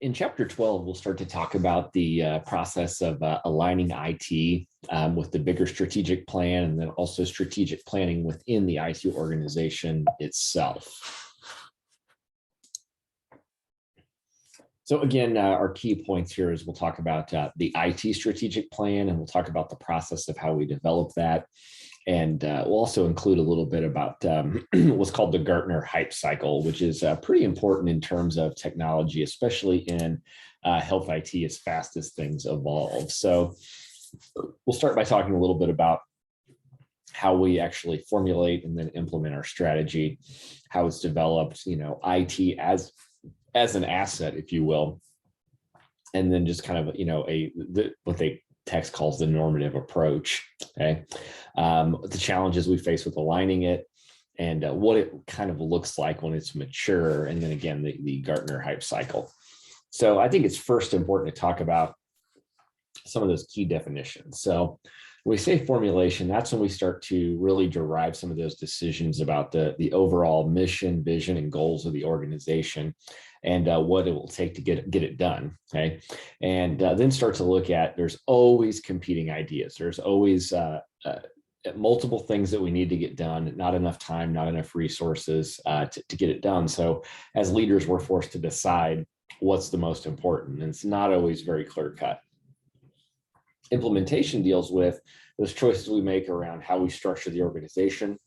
In chapter 12, we'll start to talk about the process of aligning IT with the bigger strategic plan, and then also strategic planning within the IT organization itself. So again, our key points here is we'll talk about the IT strategic plan, and we'll talk about the process of how we develop that. And we'll also include a little bit about what's called the Gartner hype cycle, which is pretty important in terms of technology, especially in health IT as fast as things evolve. So we'll start by talking a little bit about how we actually formulate and then implement our strategy, how it's developed, IT as an asset, if you will, and then just kind of, what they text calls the normative approach. Okay. The challenges we face with aligning it and what it kind of looks like when it's mature. And then again, the Gartner hype cycle. So I think it's first important to talk about some of those key definitions. So when we say formulation, that's when we start to really derive some of those decisions about the overall mission, vision, and goals of the organization, and what it will take to get it done. Okay. And then start to look at, there's always competing ideas. There's always multiple things that we need to get done, not enough time, not enough resources to get it done. So as leaders, we're forced to decide what's the most important. And it's not always very clear cut. Implementation deals with those choices we make around how we structure the organization,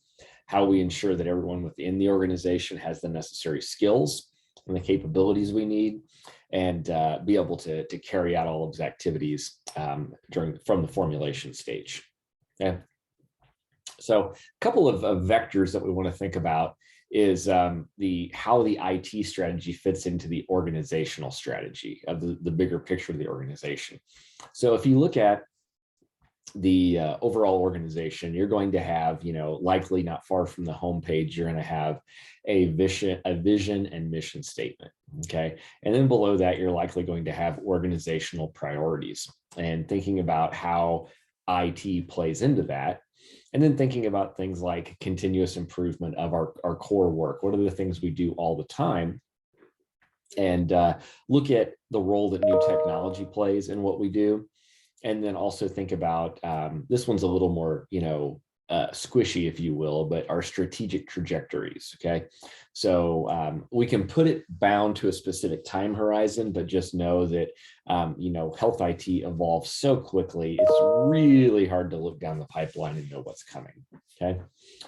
how we ensure that everyone within the organization has the necessary skills and the capabilities we need, and be able to carry out all of those activities from the formulation stage. Okay. So a couple of vectors that we want to think about is how the IT strategy fits into the organizational strategy of the bigger picture of the organization. So if you look at the overall organization, you're going to have, likely not far from the homepage, you're going to have a vision and mission statement. Okay. And then below that, you're likely going to have organizational priorities and thinking about how IT plays into that. And then thinking about things like continuous improvement of our core work. What are the things we do all the time? And look at the role that new technology plays in what we do. And then also think about, this one's a little more, squishy, if you will, but our strategic trajectories. Okay. So we can put it bound to a specific time horizon, but just know that, health IT evolves so quickly, it's really hard to look down the pipeline and know what's coming. Okay.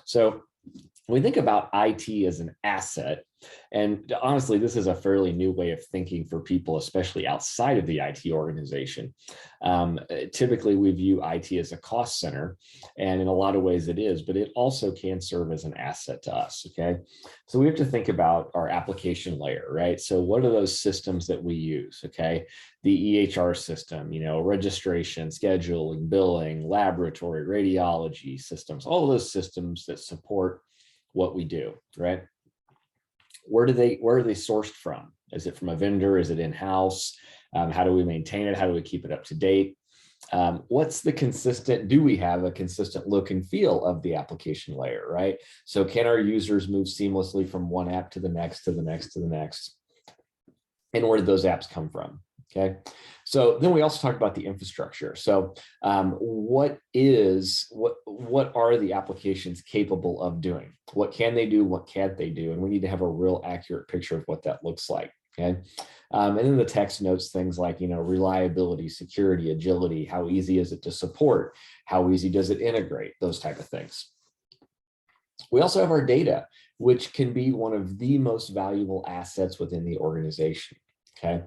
So when we think about IT as an asset, and honestly, this is a fairly new way of thinking for people, especially outside of the IT organization. Typically, we view IT as a cost center, and in a lot of ways it is, but it also can serve as an asset to us, okay? So we have to think about our application layer, right? So what are those systems that we use, okay? The EHR system, registration, scheduling, billing, laboratory, radiology systems, all of those systems that support what we do, right? Where are they sourced from? Is it from a vendor? Is it in-house? How do we maintain it? How do we keep it up to date? Do we have a consistent look and feel of the application layer, right? So can our users move seamlessly from one app to the next, to the next, to the next? And where did those apps come from? Okay. So then we also talked about the infrastructure. So what are the applications capable of doing? What can they do? What can't they do? And we need to have a real accurate picture of what that looks like. Okay. And then the text notes things like, reliability, security, agility, how easy is it to support? How easy does it integrate? Those type of things. We also have our data, which can be one of the most valuable assets within the organization. Okay.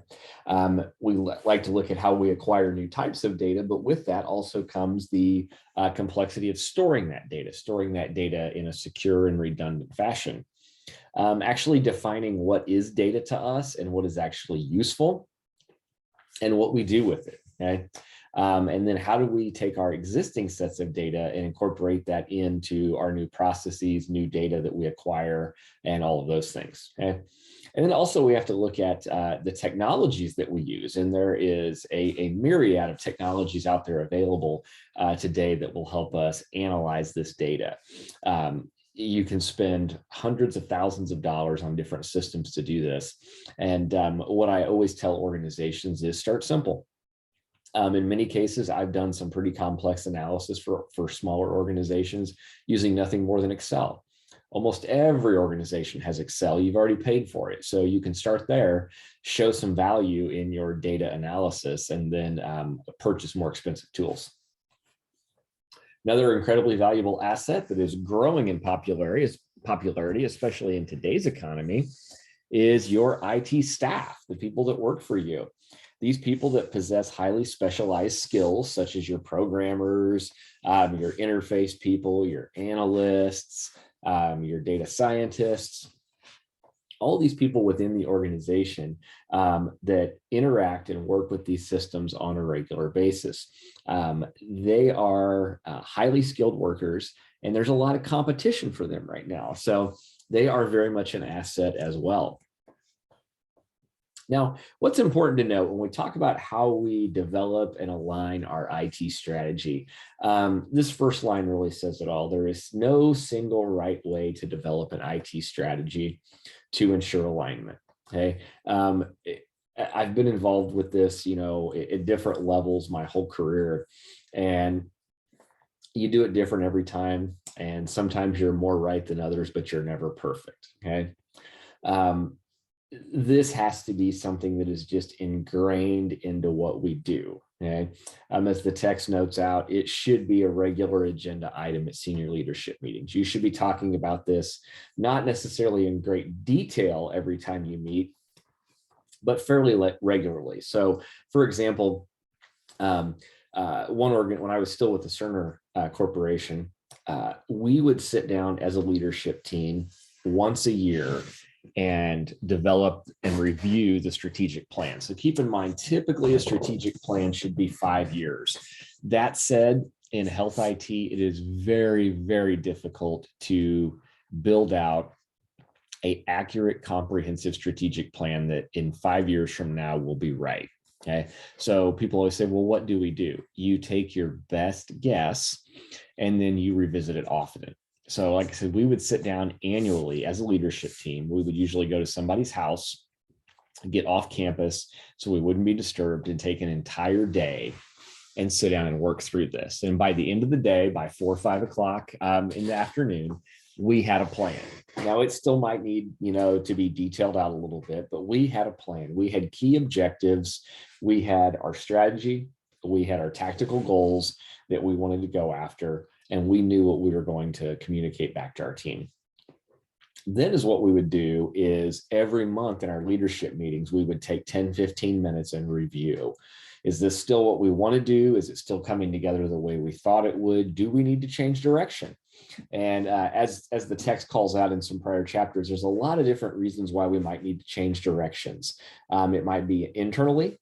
We like to look at how we acquire new types of data, but with that also comes the complexity of storing that data in a secure and redundant fashion. Actually defining what is data to us and what is actually useful and what we do with it. Okay. And then how do we take our existing sets of data and incorporate that into our new processes, new data that we acquire, and all of those things. Okay. And then also we have to look at the technologies that we use. And there is a myriad of technologies out there available today that will help us analyze this data. you can spend hundreds of thousands of dollars on different systems to do this. And what I always tell organizations is start simple. In many cases, I've done some pretty complex analysis for smaller organizations using nothing more than Excel. Almost every organization has Excel. You've already paid for it. So you can start there, show some value in your data analysis, and then purchase more expensive tools. Another incredibly valuable asset that is growing in popularity, especially in today's economy, is your IT staff, the people that work for you. These people that possess highly specialized skills, such as your programmers, your interface people, your analysts, your data scientists, all these people within the organization that interact and work with these systems on a regular basis. They are highly skilled workers, and there's a lot of competition for them right now. So they are very much an asset as well. Now, what's important to note when we talk about how we develop and align our IT strategy, this first line really says it all. There is no single right way to develop an IT strategy to ensure alignment. Okay. I've been involved with this, at different levels my whole career, and you do it different every time. And sometimes you're more right than others, but you're never perfect. Okay. This has to be something that is just ingrained into what we do. Okay. As the text notes out, it should be a regular agenda item at senior leadership meetings. You should be talking about this, not necessarily in great detail every time you meet, but fairly regularly. So, for example, when I was still with the Cerner Corporation, we would sit down as a leadership team once a year and develop and review the strategic plan. So keep in mind, typically a strategic plan should be 5 years. That said, in health IT, it is very, very difficult to build out an accurate, comprehensive strategic plan that in 5 years from now will be right. Okay. So people always say, well, what do? You take your best guess and then you revisit it often. So like I said, we would sit down annually as a leadership team. We would usually go to somebody's house, get off campus so we wouldn't be disturbed, and take an entire day and sit down and work through this. And by the end of the day, by 4 or 5 o'clock in the afternoon, we had a plan. Now it still might need, to be detailed out a little bit, but we had a plan. We had key objectives. We had our strategy. We had our tactical goals that we wanted to go after, and we knew what we were going to communicate back to our team. Then is what we would do is every month in our leadership meetings, we would take 10, 15 minutes and review. Is this still what we want to do? Is it still coming together the way we thought it would? Do we need to change direction? And as the text calls out in some prior chapters, there's a lot of different reasons why we might need to change directions. It might be internally,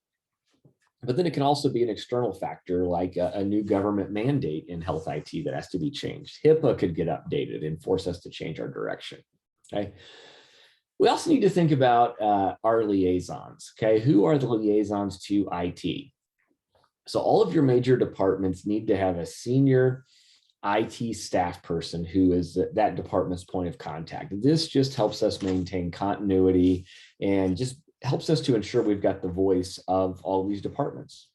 but then it can also be an external factor like a new government mandate in health IT that has to be changed. HIPAA could get updated and force us to change our direction. Okay. We also need to think about our liaisons. Okay. Who are the liaisons to IT? So all of your major departments need to have a senior IT staff person who is that department's point of contact. This just helps us maintain continuity and just helps us to ensure we've got the voice of all these departments.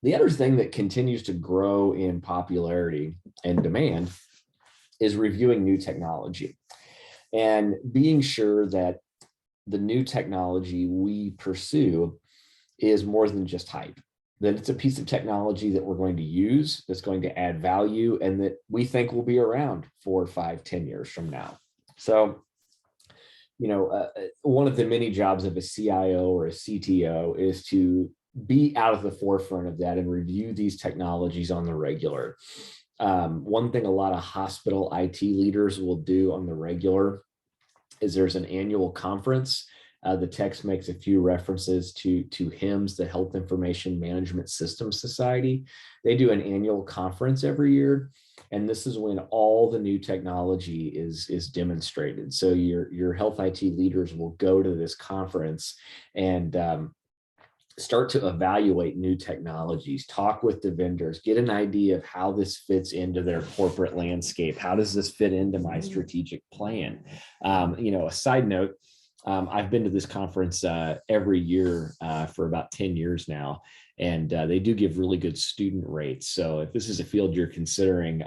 The other thing that continues to grow in popularity and demand is reviewing new technology and being sure that the new technology we pursue is more than just hype, that it's a piece of technology that we're going to use, that's going to add value, and that we think will be around 4, 5, 10 years from now. So, one of the many jobs of a CIO or a CTO is to be out of the forefront of that and review these technologies on the regular. One thing a lot of hospital IT leaders will do on the regular is there's an annual conference. The text makes a few references to HIMSS, the Health Information Management Systems Society. They do an annual conference every year, and this is when all the new technology is demonstrated. So your health IT leaders will go to this conference and start to evaluate new technologies, talk with the vendors, get an idea of how this fits into their corporate landscape. How does this fit into my strategic plan? A side note, I've been to this conference every year for about 10 years now, and they do give really good student rates. So if this is a field you're considering,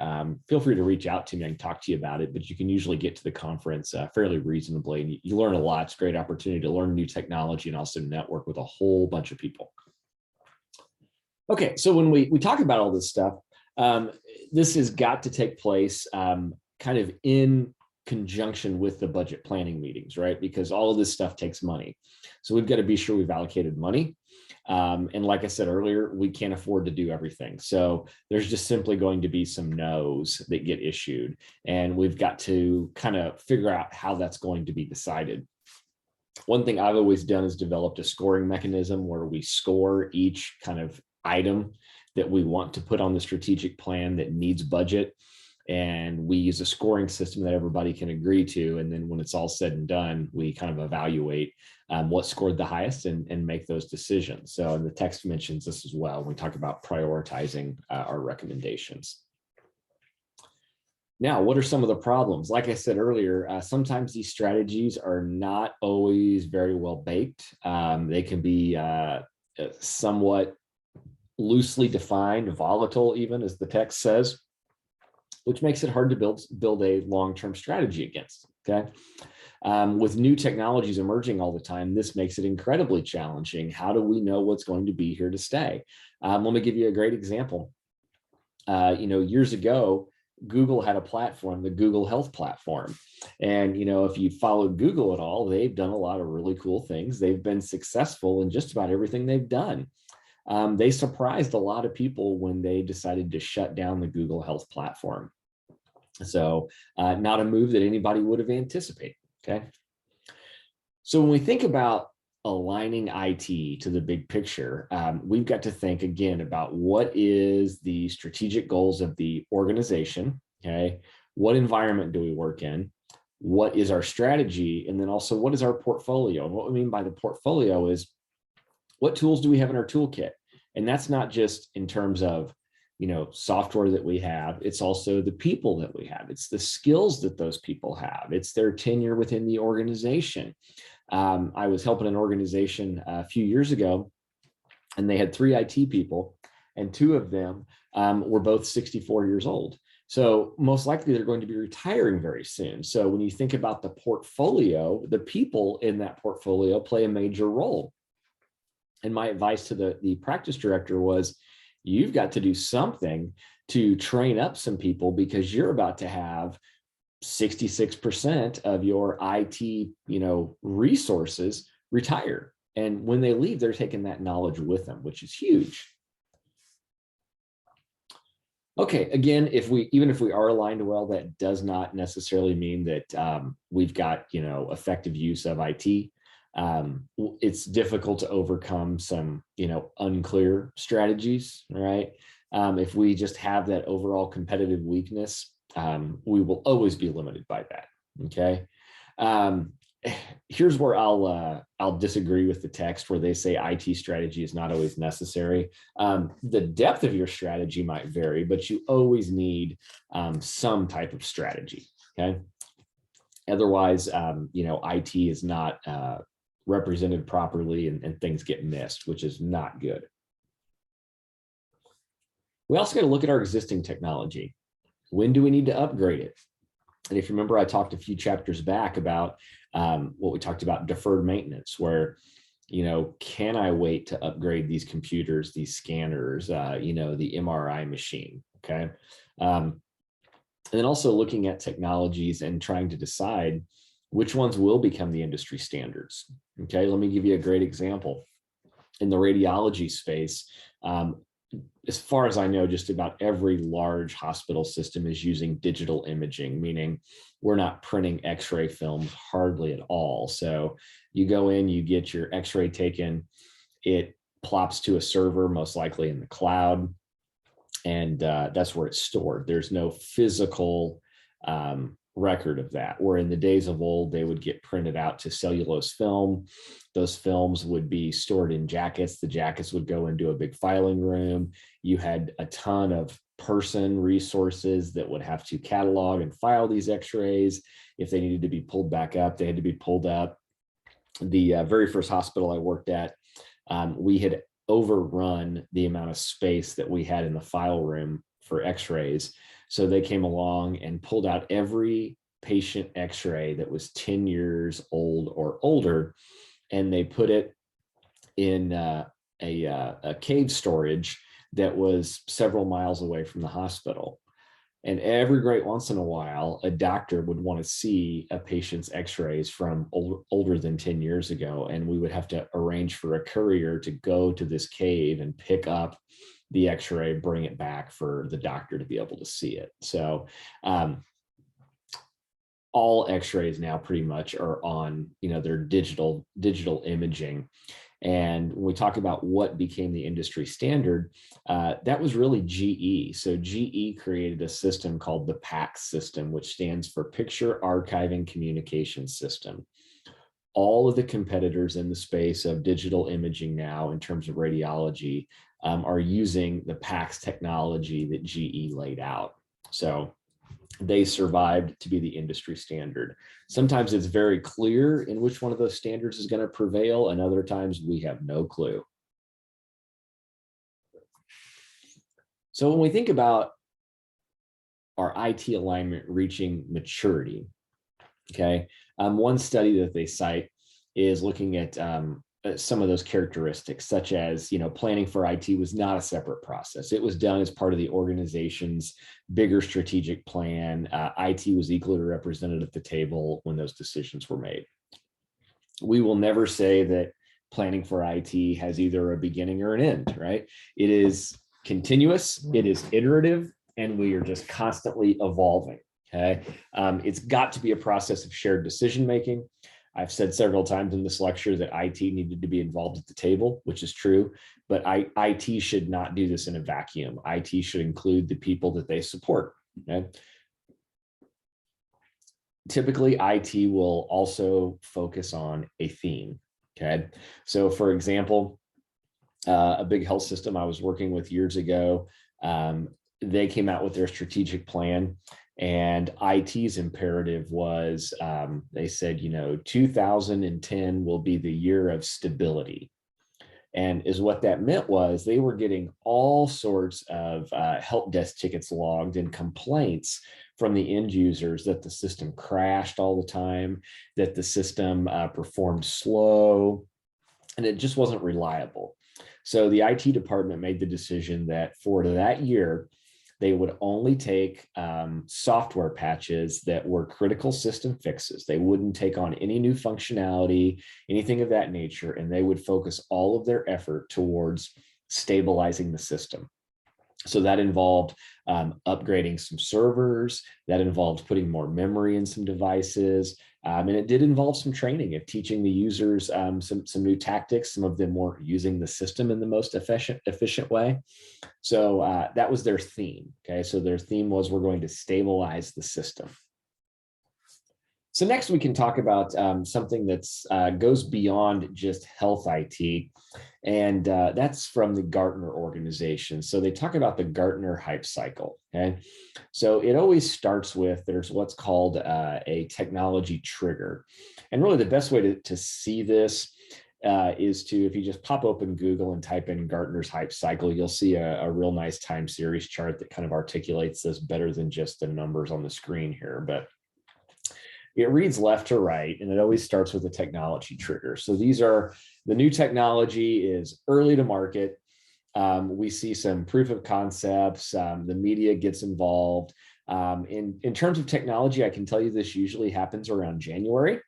feel free to reach out to me. I can talk to you about it, but you can usually get to the conference fairly reasonably. And you learn a lot. It's a great opportunity to learn new technology and also network with a whole bunch of people. Okay, so when we talk about all this stuff, this has got to take place kind of in conjunction with the budget planning meetings, right? Because all of this stuff takes money. So we've got to be sure we've allocated money. And like I said earlier, we can't afford to do everything. So there's just simply going to be some no's that get issued. And we've got to kind of figure out how that's going to be decided. One thing I've always done is developed a scoring mechanism where we score each kind of item that we want to put on the strategic plan that needs budget. And we use a scoring system that everybody can agree to. And then when it's all said and done, we kind of evaluate what scored the highest and make those decisions. So, and the text mentions this as well when we talk about prioritizing our recommendations. Now, what are some of the problems? Like I said earlier, sometimes these strategies are not always very well baked. They can be somewhat loosely defined, volatile even, as the text says, which makes it hard to build a long-term strategy against, okay? With new technologies emerging all the time, this makes it incredibly challenging. How do we know what's going to be here to stay? Let me give you a great example. Years ago, Google had a platform, the Google Health platform. And, if you followed Google at all, they've done a lot of really cool things. They've been successful in just about everything they've done. They surprised a lot of people when they decided to shut down the Google Health platform. So not a move that anybody would have anticipated, okay? So when we think about aligning IT to the big picture, we've got to think again about what is the strategic goals of the organization, okay? What environment do we work in? What is our strategy? And then also, what is our portfolio? And what we mean by the portfolio is, what tools do we have in our toolkit? And that's not just in terms of, software that we have. It's also the people that we have. It's the skills that those people have. It's their tenure within the organization. I was helping an organization a few years ago, and they had 3 IT people, and 2 of them were both 64 years old. So most likely they're going to be retiring very soon. So when you think about the portfolio, the people in that portfolio play a major role. And my advice to the practice director was, you've got to do something to train up some people, because you're about to have 66% of your IT, resources retire. And when they leave, they're taking that knowledge with them, which is huge. Okay, again, even if we are aligned well, that does not necessarily mean that we've got, effective use of IT. It's difficult to overcome some, unclear strategies, right? If we just have that overall competitive weakness, we will always be limited by that, okay? Here's where I'll disagree with the text where they say IT strategy is not always necessary. The depth of your strategy might vary, but you always need some type of strategy, okay? Otherwise, IT is not represented properly, and things get missed, which is not good. We also got to look at our existing technology. When do we need to upgrade it? And if you remember, I talked a few chapters back about what we talked about, deferred maintenance, where, can I wait to upgrade these computers, these scanners, the MRI machine, okay? And then also looking at technologies and trying to decide which ones will become the industry standards. Okay, let me give you a great example. In the radiology space, as far as I know, just about every large hospital system is using digital imaging, meaning we're not printing X-ray films hardly at all. So you go in, you get your X-ray taken, it plops to a server, most likely in the cloud, and that's where it's stored. There's no physical record of that, where in the days of old, they would get printed out to cellulose film. Those films would be stored in jackets. The jackets would go into a big filing room. You had a ton of person resources that would have to catalog and file these x-rays. If they needed to be pulled back up, they had to be pulled up. The very first hospital I worked at, we had overrun the amount of space that we had in the file room for x-rays. So they came along and pulled out every patient x-ray that was 10 years old or older, and they put it in a cave storage that was several miles away from the hospital. And every great once in a while, a doctor would want to see a patient's x-rays from older than 10 years ago. And we would have to arrange for a courier to go to this cave and pick up the x-ray, bring it back for the doctor to be able to see it. So all x-rays now pretty much are on, their digital imaging. And when we talk about what became the industry standard, that was really GE. So GE created a system called the PACS system, which stands for Picture Archiving Communication System. All of the competitors in the space of digital imaging now, in terms of radiology, are using the PACS technology that GE laid out. So they survived to be the industry standard. Sometimes it's very clear in which one of those standards is going to prevail, and other times we have no clue. So when we think about our IT alignment reaching maturity, okay, one study that they cite is looking at some of those characteristics, such as, planning for IT was not a separate process. It was done as part of the organization's bigger strategic plan. IT was equally represented at the table when those decisions were made. We will never say that planning for IT has either a beginning or an end, right? It is continuous, it is iterative, and we are just constantly evolving, okay? It's got to be a process of shared decision-making. I've said several times in this lecture that IT needed to be involved at the table, which is true, but IT should not do this in a vacuum. IT should include the people that they support. Okay? Typically, IT will also focus on a theme. Okay, so for example, a big health system I was working with years ago, they came out with their strategic plan. And IT's imperative was, they said, 2010 will be the year of stability. And is what that meant was they were getting all sorts of help desk tickets logged and complaints from the end users that the system crashed all the time, that the system performed slow, and it just wasn't reliable. So the IT department made the decision that for that year, they would only take software patches that were critical system fixes. They wouldn't take on any new functionality, anything of that nature, and they would focus all of their effort towards stabilizing the system. So that involved upgrading some servers, that involved putting more memory in some devices, and it did involve some training of teaching the users some new tactics. Some of them weren't using the system in the most efficient way. So that was their theme. Okay, so their theme was, we're going to stabilize the system. So next we can talk about something that's goes beyond just health IT, and that's from the Gartner organization. So they talk about the Gartner hype cycle. Okay, so it always starts with, there's what's called a technology trigger, and really the best way to see this is to, if you just pop open Google and type in Gartner's hype cycle, you'll see a real nice time series chart that kind of articulates this better than just the numbers on the screen here, but it reads left to right, and it always starts with a technology trigger. So these are, the new technology is early to market. We see some proof of concepts. The media gets involved. In terms of technology, I can tell you this usually happens around January.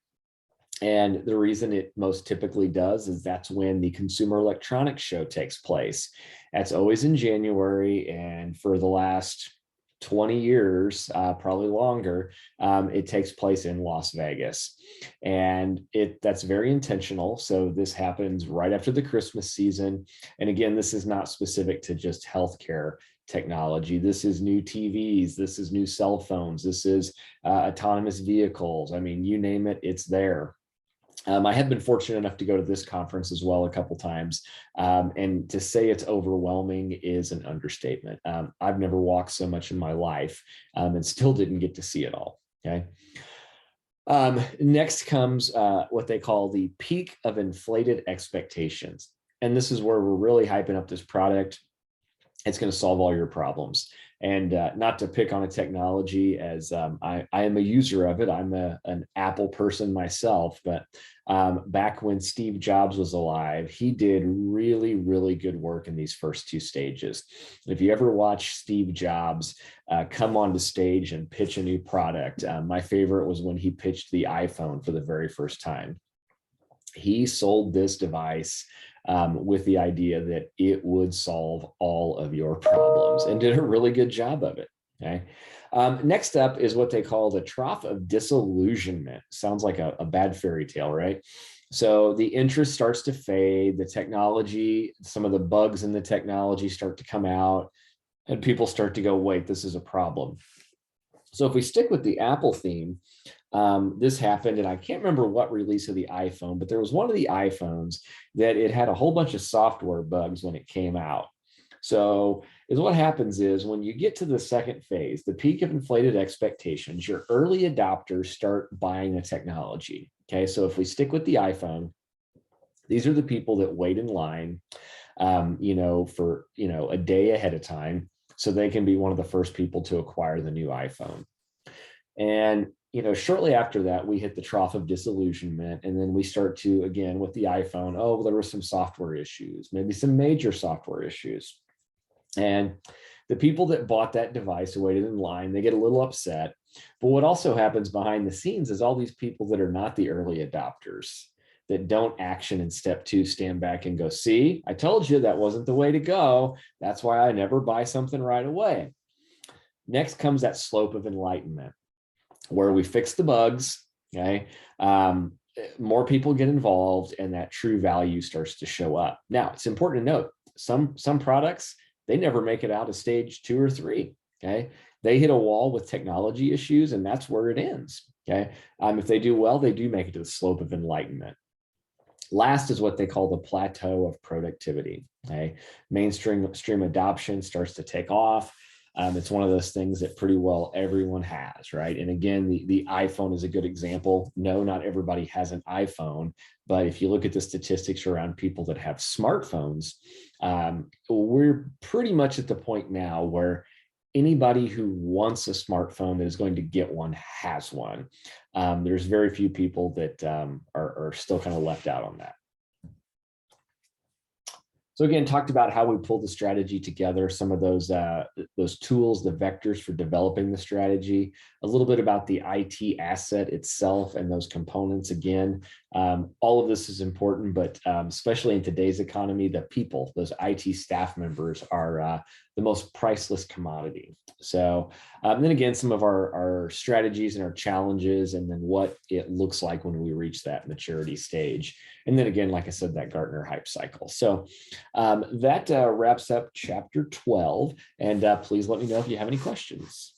And the reason it most typically does is that's when the Consumer Electronics Show takes place. That's always in January. And for the last 20 years, probably longer. It takes place in Las Vegas, and that's very intentional. So this happens right after the Christmas season. And again, this is not specific to just healthcare technology. This is new TVs. This is new cell phones. This is autonomous vehicles. I mean, you name it, it's there. I have been fortunate enough to go to this conference as well a couple times, and to say it's overwhelming is an understatement. I've never walked so much in my life, and still didn't get to see it all. Okay. Next comes what they call the peak of inflated expectations, and this is where we're really hyping up this product. It's going to solve all your problems. And not to pick on a technology, as I am a user of it. I'm an Apple person myself, but back when Steve Jobs was alive, he did really, really good work in these first two stages. If you ever watch Steve Jobs come onto stage and pitch a new product, my favorite was when he pitched the iPhone for the very first time. He sold this device with the idea that it would solve all of your problems, and did a really good job of it. Okay. Next up is what they call the trough of disillusionment. Sounds like a bad fairy tale, right? So the interest starts to fade, the technology, some of the bugs in the technology start to come out, and people start to go, wait, this is a problem. So if we stick with the Apple theme, this happened, and I can't remember what release of the iPhone, but there was one of the iPhones that it had a whole bunch of software bugs when it came out. So what happens is when you get to the second phase, the peak of inflated expectations, your early adopters start buying the technology. Okay, so if we stick with the iPhone, these are the people that wait in line, for a day ahead of time, so they can be one of the first people to acquire the new iPhone. And shortly after that, we hit the trough of disillusionment. And then we start to, again, with the iPhone, oh, there were some software issues, maybe some major software issues. And the people that bought that device, waited in line, they get a little upset. But what also happens behind the scenes is all these people that are not the early adopters, that don't action in step two, stand back and go, see, I told you that wasn't the way to go. That's why I never buy something right away. Next comes that slope of enlightenment, where we fix the bugs. Okay. More people get involved, and that true value starts to show up. Now, it's important to note some products, they never make it out of stage 2 or 3. Okay. They hit a wall with technology issues, and that's where it ends. Okay. If they do well, they do make it to the slope of enlightenment. Last is what they call the plateau of productivity. Okay. Mainstream adoption starts to take off. It's one of those things that pretty well everyone has, right? And again, the iPhone is a good example. No, not everybody has an iPhone, but if you look at the statistics around people that have smartphones, we're pretty much at the point now where anybody who wants a smartphone that is going to get one has one. There's very few people that are still kind of left out on that. So again, talked about how we pull the strategy together, some of those tools, the vectors for developing the strategy, a little bit about the IT asset itself and those components. Again, all of this is important, but especially in today's economy, the people, those IT staff members are the most priceless commodity. So then again, some of our strategies and our challenges, and then what it looks like when we reach that maturity stage. And then again, like I said, that Gartner hype cycle. So that wraps up chapter 12. And please let me know if you have any questions.